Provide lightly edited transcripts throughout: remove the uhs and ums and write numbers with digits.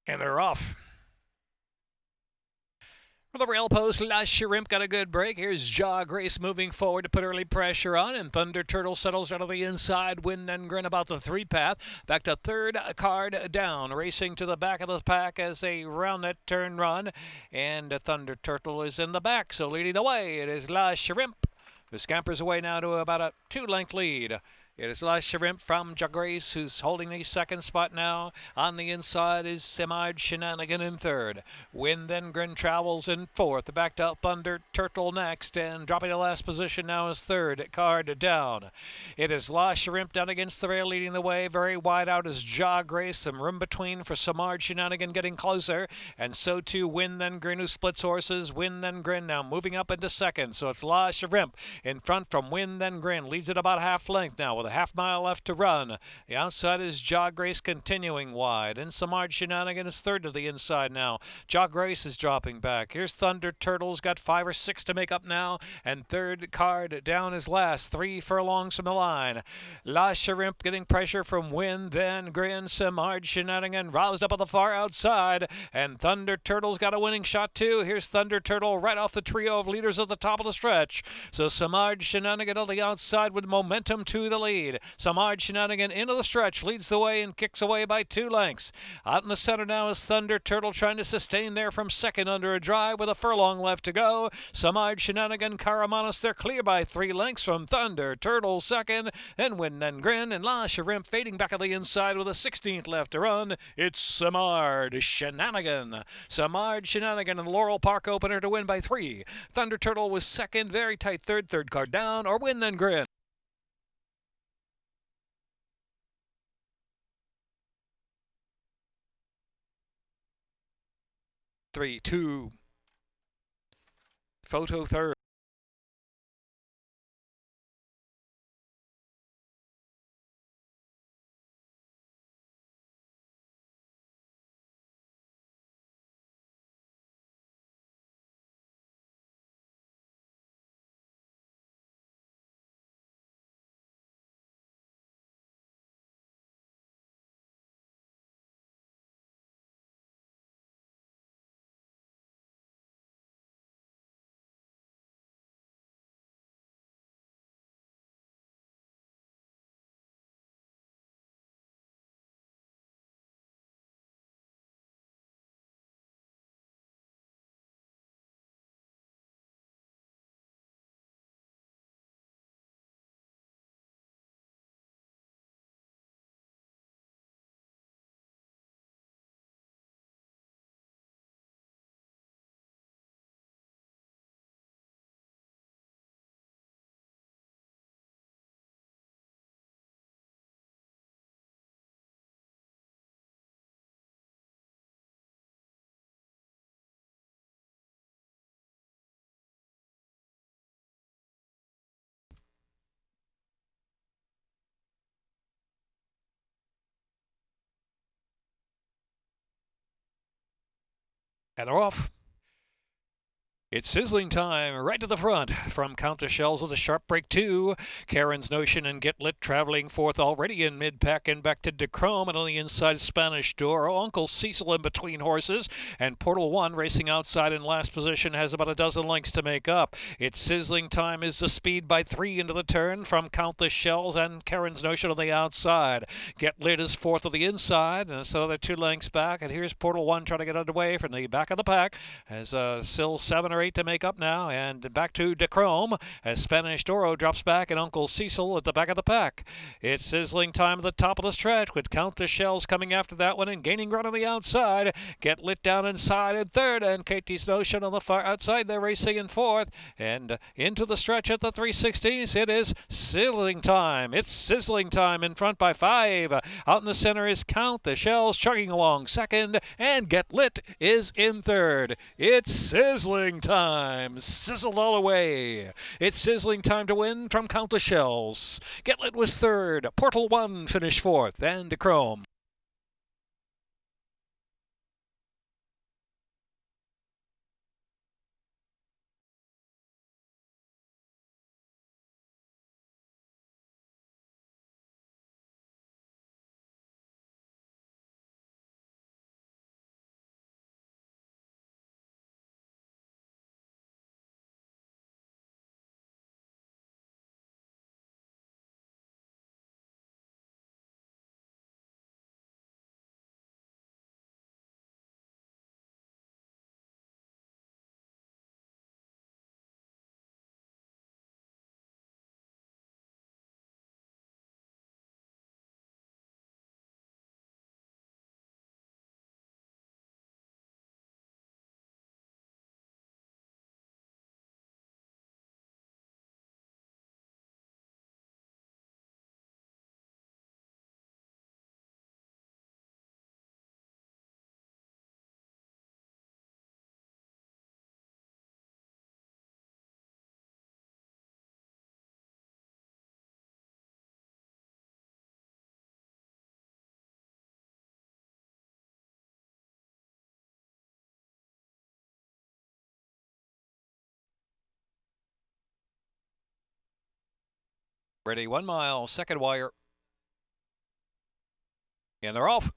And they're off. For the rail post, La Shrimp got a good break. Here's Jaw Grace moving forward to put early pressure on, and Thunder Turtle settles out of the inside. Wind and Grin about the three path. Back to third card down, racing to the back of the pack as they round that turn run. And Thunder Turtle is in the back, so leading the way, it is La Shrimp, who scampers away now to about a 2-length lead. It is La Shrimp from Grace, who's holding the second spot now. On the inside is Semard Shenanigan in third. Wind then Grin travels in fourth. Back to Thunder Turtle next, and dropping to last position now is third card down. It is La Shrimp down against the rail leading the way. Very wide out is Jaw Grace. Some room between for Semard Shenanigan getting closer, and so too Wind then Grin, who splits horses. Wind then Grin now moving up into second, so it's La Shrimp in front from Wind then Grin. Leads it about half length now with a half-mile left to run. The outside is Jaw Grace continuing wide, and Semard Shenanigan is third to the inside now. Jaw Grace is dropping back. Here's Thunder Turtle's got 5 or 6 to make up now, and third card down is last, 3 furlongs from the line. La Shrimp getting pressure from Wind then Grin. Semard Shenanigan roused up on the far outside, and Thunder Turtle's got a winning shot too. Here's Thunder Turtle right off the trio of leaders at the top of the stretch. So Semard Shenanigan on the outside with momentum to the lead. Semard Shenanigan into the stretch, leads the way and kicks away by 2 lengths. Out in the center now is Thunder Turtle trying to sustain there from second under a drive with a furlong left to go. Semard Shenanigan, Karamanos, they're clear by 3 lengths from Thunder Turtle second. Then Wind and Grin and La Shrimp fading back on the inside with a 16th left to run. It's Semard Shenanigan. Semard Shenanigan and Laurel Park opener to win by 3. Thunder Turtle was second, very tight third card down, or Wind and Grin. 3, 2. Photo third. And they're off. It's sizzling time, right to the front. From Counter Shells with a sharp break 2. Karen's Notion and Get Lit traveling fourth already in mid-pack, and back to DeChrome, and on the inside Spanish Door. Uncle Cecil in between horses, and Portal 1 racing outside in last position has about a dozen lengths to make up. It's sizzling time is the speed by 3 into the turn from Count the Shells and Karen's Notion on the outside. Get Lit is fourth on the inside, and it's another 2 lengths back, and here's Portal 1 trying to get underway from the back of the pack as still 7 or 8 to make up now, and back to DeChrome as Spanish Doro drops back and Uncle Cecil at the back of the pack. It's sizzling time at the top of the stretch with Count the Shells coming after that one and gaining ground on the outside. Get Lit down inside in third, and Katie's Notion on the far outside. They're racing in fourth, and into the stretch at the 316s. It is sizzling time. It's sizzling time in front by 5. Out in the center is Count the Shells chugging along second, and Get Lit is in third. It's sizzling time. Sizzled all the way. It's sizzling time to win from Count the Shells. Get Lit was third. Portal 1 finished fourth, and Chrome. Ready, 1 mile, second wire. And they're off.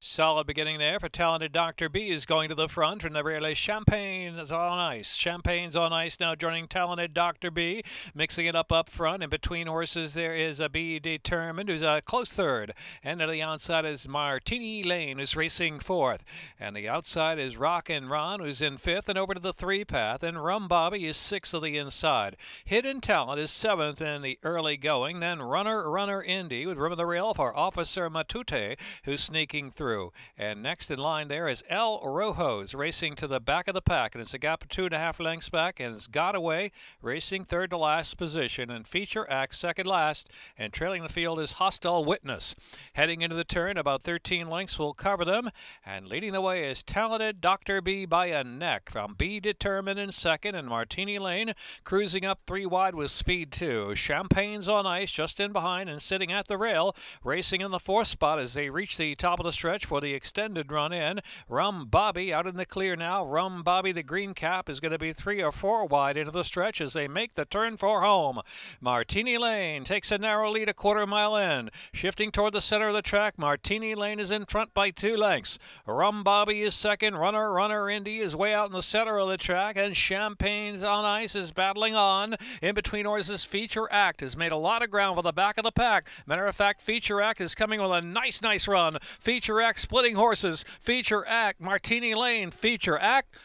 Solid beginning there for Talented Dr. B is going to the front, and the relay Champagne is on ice. Champagne's on ice now, joining Talented Dr. B, mixing it up front. And between horses there is a Be Determined, who's a close third. And to the outside is Martini Lane, who's racing fourth. And the outside is Rock and Ron, who's in fifth, and over to the three path. And Rum Bobby is sixth of the inside. Hidden Talent is seventh in the early going. Then Runner Indy with room of the rail for Officer Matute, who's sneaking through. And next in line there is El Rojo's racing to the back of the pack, and it's a gap of 2.5 lengths back, and it's got away, racing third to last position, and Feature Act second last, and trailing the field is Hostile Witness. Heading into the turn, about 13 lengths will cover them, and leading the way is Talented Dr. B by a neck from Be Determined in second, and Martini Lane cruising up 3 wide with speed 2. Champagne's on ice just in behind and sitting at the rail, racing in the fourth spot as they reach the top of the stretch for the extended run in. Rum Bobby out in the clear now. Rum Bobby, the green cap, is going to be 3 or 4 wide into the stretch as they make the turn for home. Martini Lane takes a narrow lead a quarter mile in. Shifting toward the center of the track, Martini Lane is in front by 2 lengths. Rum Bobby is second. Runner Indy is way out in the center of the track, and Champagne's on ice is battling on. In between horses, Feature Act has made a lot of ground for the back of the pack. Matter of fact, Feature Act is coming with a nice run. Feature Act splitting horses. Feature Act, Martini Lane, Feature Act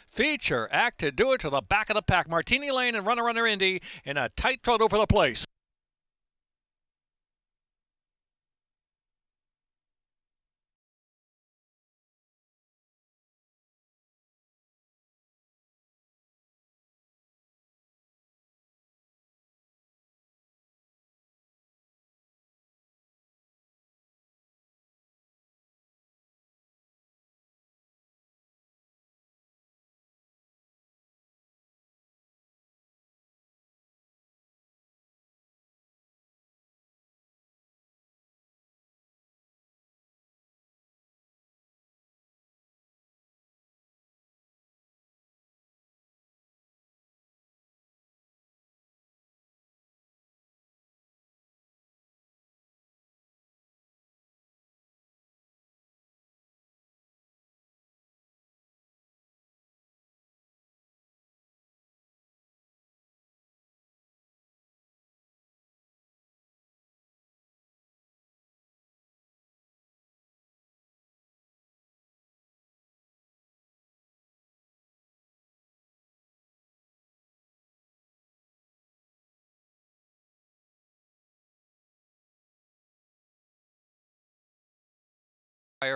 to do it to the back of the pack. Martini Lane and Runner Indy in a tight trot over the place.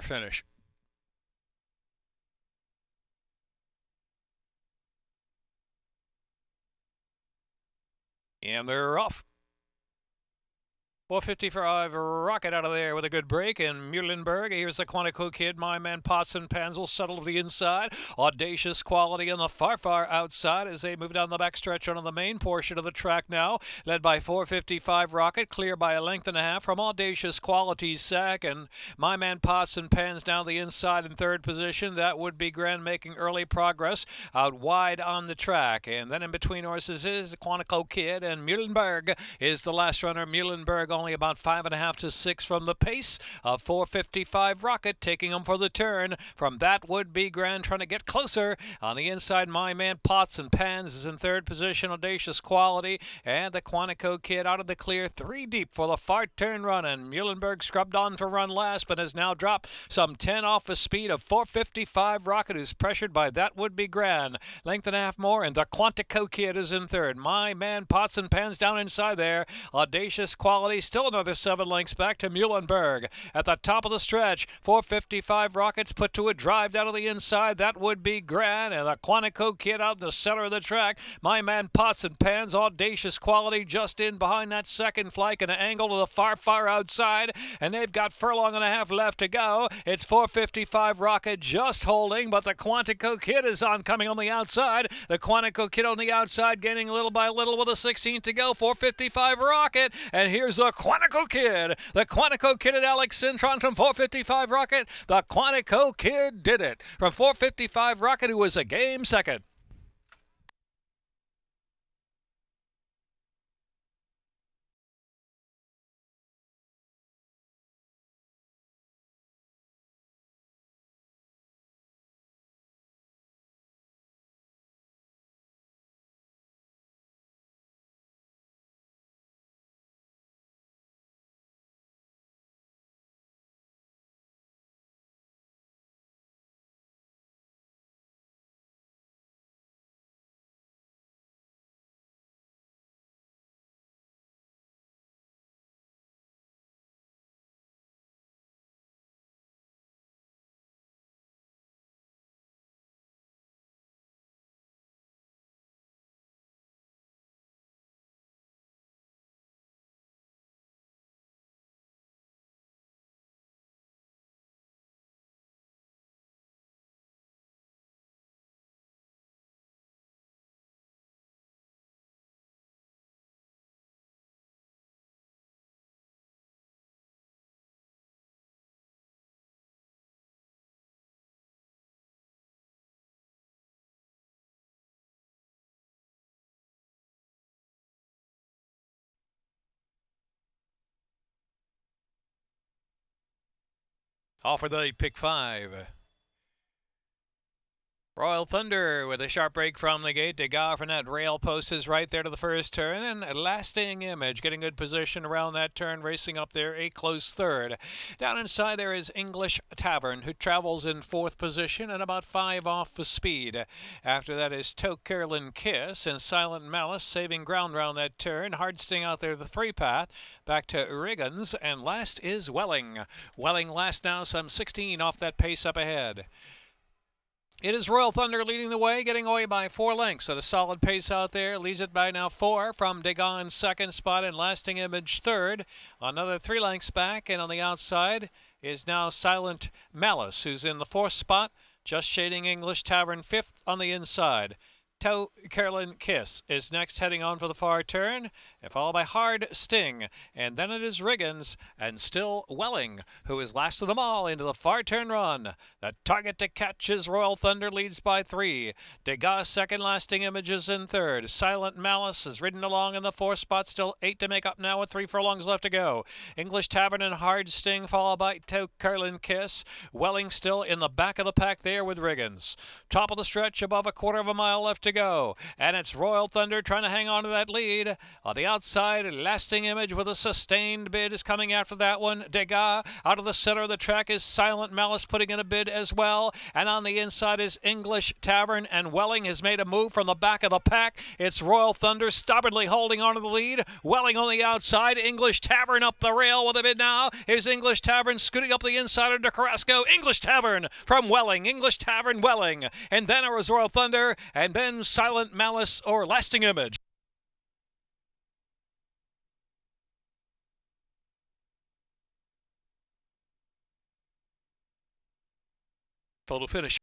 Finish. And they're off. 455 rocket out of there with a good break. And Muhlenberg, here's the Quantico Kid. My man Potts and Pans will settle to the inside. Audacious Quality on the far outside as they move down the backstretch onto the main portion of the track now. Led by 455 Rocket, clear by a length and a half from Audacious Quality's sack. And my man Potts and Pans down the inside in third position. That would be Grand making early progress out wide on the track. And then in between horses is the Quantico Kid, and Muhlenberg is the last runner. Muhlenberg only about 5.5 to 6 from the pace of 455 Rocket, taking him for the turn from That Would Be Grand, trying to get closer on the inside. My man Potts and Pans is in third position. Audacious Quality and the Quantico Kid out of the clear, 3 deep for the far turn run, and Muhlenberg scrubbed on for run last, but has now dropped some 10 off the speed of 455 Rocket, who's pressured by That Would Be Grand. Length and a half more, and the Quantico Kid is in third. My man Potts and Pans down inside there. Audacious Quality still another 7 lengths back to Muhlenberg. At the top of the stretch, 455 Rockets put to a drive down to the inside. That Would Be Grand, and the Quantico Kid out the center of the track. My man Potts and Pans, Audacious Quality just in behind that second flank, and an angle to the far outside, and they've got furlong and a half left to go. It's 455 Rocket just holding, but the Quantico Kid is coming on the outside. The Quantico Kid on the outside, gaining little by little with a 16th to go. 455 Rocket, and here's the Quantico Kid. The Quantico Kid at Alex Cintron from 455 Rocket. The Quantico Kid did it from 455 Rocket, who was a game second. Off for the lead, pick 5. Royal Thunder with a sharp break from the gate. Degas from that rail post is right there to the first turn. And Lasting Image getting good position around that turn, racing up there a close third. Down inside there is English Tavern, who travels in 4th position and about 5 off the speed. After that is Toe Carolyn Kiss and Silent Malice saving ground around that turn. Hard Sting out there the 3-path. Back to Riggins, and last is Welling. Welling last now, some 16 off that pace up ahead. It is Royal Thunder leading the way, getting away by 4 lengths at a solid pace out there. Leads it by now 4 from Degas in 2nd spot and Lasting Image 3rd. Another 3 lengths back, and on the outside is now Silent Malice, who's in the 4th spot, just shading English Tavern 5th on the inside. Toe Carolyn Kiss is next, heading on for the far turn, and followed by Hard Sting. And then it is Riggins and still Welling, who is last of them all into the far turn run. The target to catch is Royal Thunder, leads by 3. Degas second, Lasting Images in 3rd. Silent Malice is ridden along in the 4th spot, still 8 to make up now with 3 furlongs left to go. English Tavern and Hard Sting followed by Toe Carolyn Kiss. Welling still in the back of the pack there with Riggins. Top of the stretch, above a quarter of a mile left to go, and it's Royal Thunder trying to hang on to that lead. On the outside, Lasting Image with a sustained bid is coming after that one. Degas out of the center of the track is Silent Malice putting in a bid as well, and on the inside is English Tavern, and Welling has made a move from the back of the pack. It's Royal Thunder stubbornly holding on to the lead. Welling on the outside, English Tavern up the rail with a bid now. Here's English Tavern scooting up the inside under Carrasco. English Tavern from Welling, English Tavern, Welling, and then it was Royal Thunder, and then Silent Malice or Lasting Image. Photo finish.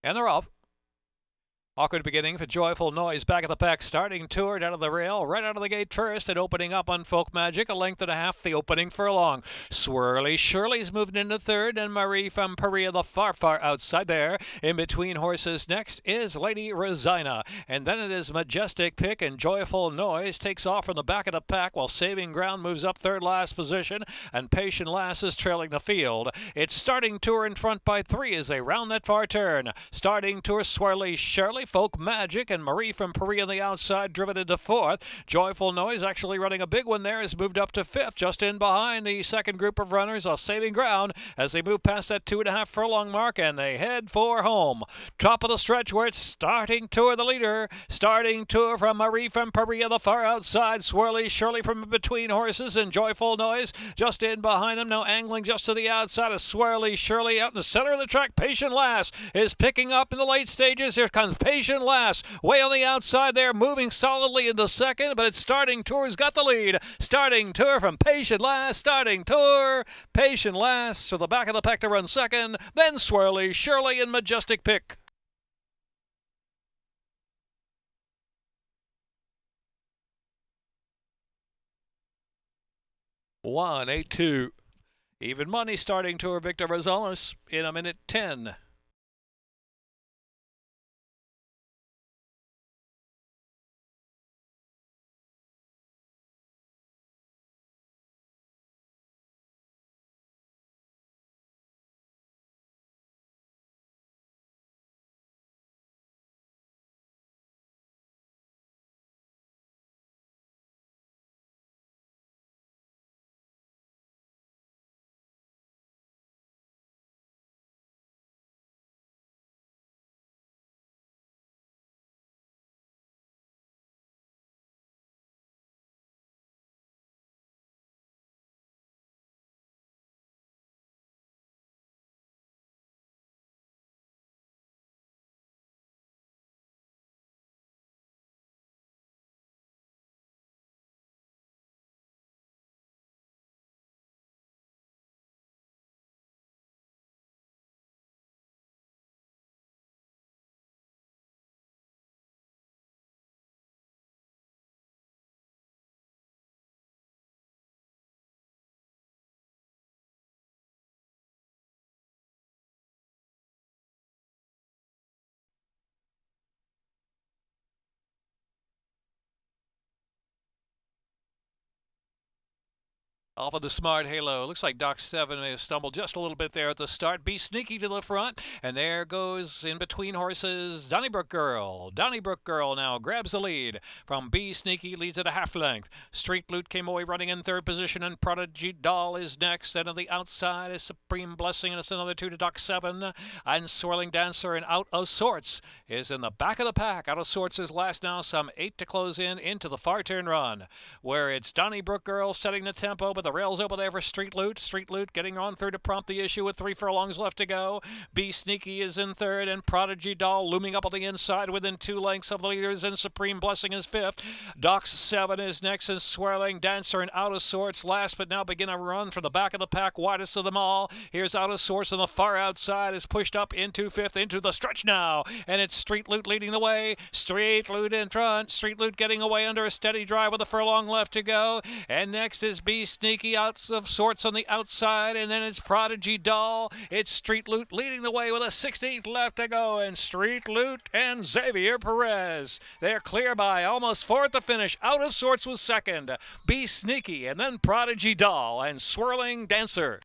And they're off. Awkward beginning for Joyful Noise back at the pack, starting tour down to the rail, right out of the gate first, and opening up on Folk Magic, a length and a half, the opening furlong. Swirly Shirley's moving into 3rd, and Marie from Perea the far outside there. In between horses next is Lady Rosina, and then it is Majestic Pick, and Joyful Noise takes off from the back of the pack, while Saving Ground moves up 3rd last position, and Patient Lass is trailing the field. It's starting tour in front by 3 as they round that far turn. Starting tour, Swirly Shirley, Folk Magic, and Marie from Perea on the outside, driven into 4th. Joyful Noise actually running a big one there, has moved up to 5th, just in behind the second group of runners, while Saving Ground as they move past that 2.5 furlong mark, and they head for home. Top of the stretch where it's starting tour, the leader. Starting tour from Marie from Perea, the far outside. Swirly Shirley from between horses, and Joyful Noise just in behind them, now angling just to the outside of Swirly Shirley. Out in the center of the track, Patient Lass is picking up in the late stages. Here comes Patient Lass way on the outside there, moving solidly into 2nd, but it's Starting Tour's got the lead. Starting Tour from Patient Lass. Starting Tour, Patient Lass to the back of the pack to run 2nd, then Swirly Shirley and Majestic Pick. One, 8-2. Even money. Starting Tour, Victor Rosales in a minute 10. Off of the Smart Halo. Looks like Doc 7 may have stumbled just a little bit there at the start. Be Sneaky to the front. And there goes in between horses Donnybrook Girl. Donnybrook Girl now grabs the lead from Be Sneaky, leads at a half length. Street Loot came away running in third position, and Prodigy Doll is next. And on the outside is Supreme Blessing, and it's another two to Doc 7. And Swirling Dancer and Out of Sorts is in the back of the pack. Out of Sorts is last now, some 8 to close in into the far turn run, where it's Donnybrook Girl setting the tempo, but the rails over there for Street Loot. Street Loot getting on through to prompt the issue with 3 furlongs left to go. Be Sneaky is in third, and Prodigy Doll looming up on the inside within 2 lengths of the leaders, and Supreme Blessing is fifth. Doc 7 is next, and Swirling Dancer and Out of Sorts last, but now begin a run for the back of the pack, widest of them all. Here's Out of Sorts on the far outside, is pushed up into fifth, into the stretch now, and it's Street Loot leading the way. Street Loot in front. Street Loot getting away under a steady drive with a furlong left to go, and next is Be Sneaky, Out of Sorts on the outside, and then it's Prodigy Doll. It's Street Loot leading the way with a 16th left to go, and Street Loot and Xavier Perez, they're clear by almost 4 at the finish. Out of Sorts was second, Be Sneaky, and then Prodigy Doll and Swirling Dancer.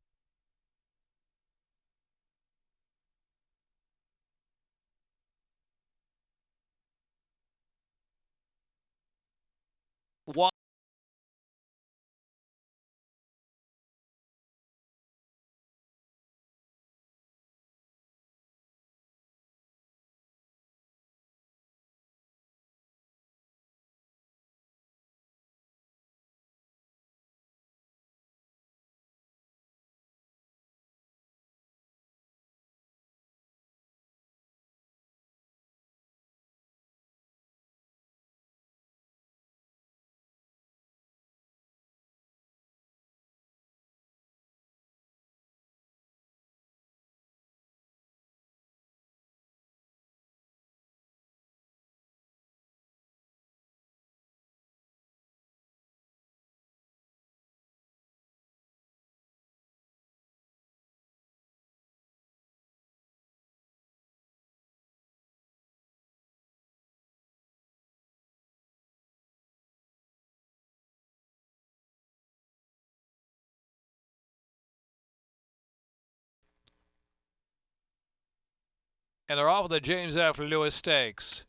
And they're off of the James F. Lewis Stakes.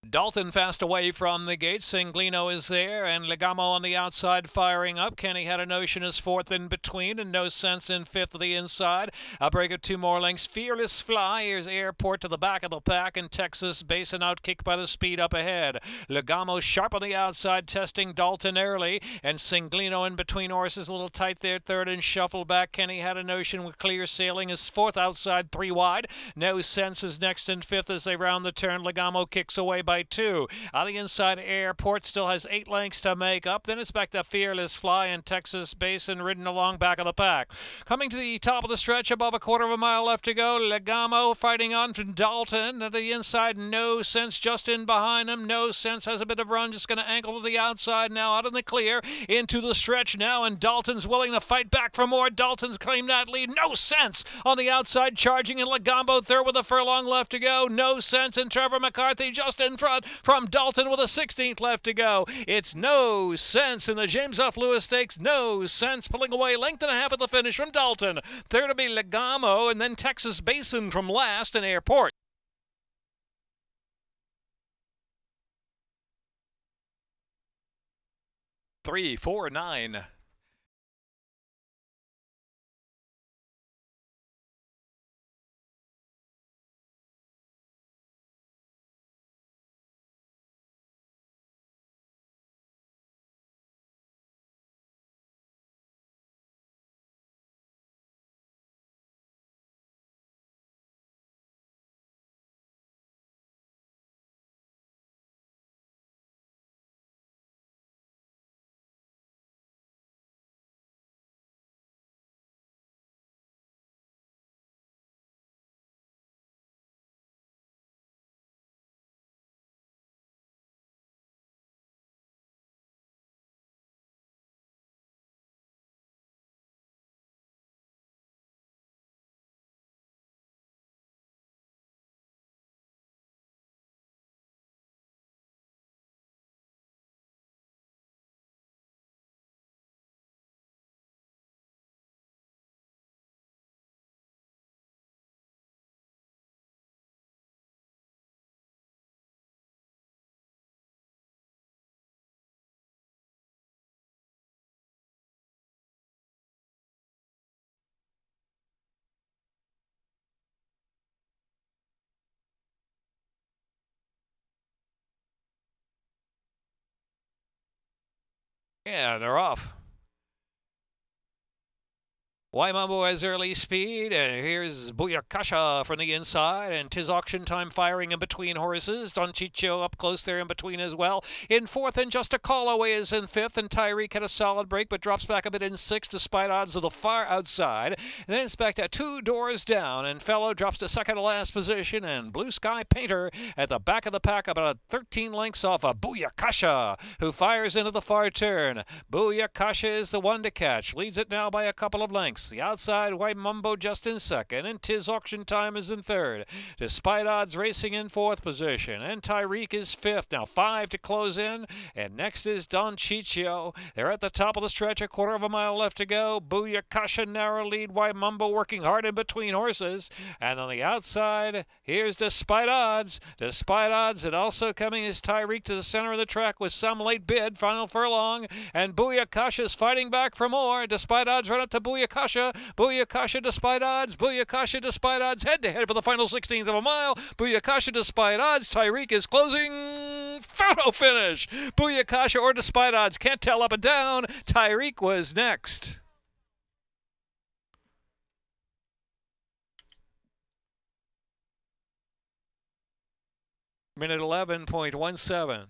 Dalton fast away from the gate. Singlino is there, and Legamo on the outside firing up. Kenny Had a Notion is fourth in between, and No Sense in fifth of the inside. A break of 2 more lengths. Fearless Fly. Here's Airport to the back of the pack, and Texas Basin outkicked by the speed up ahead. Legamo sharp on the outside, testing Dalton early, and Singlino in between horses, a little tight there, third, and shuffle back. Kenny Had a Notion with clear sailing is fourth outside, 3 wide. No Sense is next in fifth as they round the turn. Legamo kicks away by 2. On the inside, Airport still has 8 lengths to make up. Then it's back to Fearless Fly and Texas Basin ridden along back of the pack. Coming to the top of the stretch, above a quarter of a mile left to go. Legamo fighting on from Dalton. At the inside, No Sense just in behind him. No Sense has a bit of run, just going to ankle to the outside now, out in the clear, into the stretch now, and Dalton's willing to fight back for more. Dalton's claimed that lead. No Sense on the outside, charging, and Legamo third with a furlong left to go. No Sense and Trevor McCarthy just in front from Dalton with a 16th left to go. It's No Sense in the James F. Lewis Stakes. No Sense pulling away length and a half at the finish from Dalton. Third to be Legamo, and then Texas Basin from last, and Airport. 3, 4, 9. And they're off. Waimambo has early speed, and here's Buyakasha from the inside, and 'tis auction time firing in between horses. Don Chicho up close there in between as well. In fourth and just a call away is in fifth, and Tyreek had a solid break but drops back a bit in sixth despite odds of the far outside. And then it's back to 2 doors down, and Fellow drops to second to last position, and Blue Sky Painter at the back of the pack about 13 lengths off of Buyakasha, who fires into the far turn. Buyakasha is the one to catch, leads it now by a couple of lengths. The outside, White Mumbo just in second, and 'tis auction time is in third. Despite odds racing in fourth position, and Tyreek is fifth. Now 5 to close in, and next is Don Chicho. They're at the top of the stretch, a quarter of a mile left to go. Buyakasha narrow lead, White Mumbo working hard in between horses. And on the outside, here's Despite Odds. Despite Odds, and also coming is Tyreek to the center of the track with some late bid, final furlong. And Buyakasha's fighting back for more. Despite Odds right up to Buyakasha. Buyakasha Despite Odds. Buyakasha Despite Odds head to head for the final 16th of a mile. Buyakasha Despite Odds. Tyreek is closing. Photo finish. Buyakasha or Despite Odds. Can't tell up and down. Tyreek was next. Minute 11.17.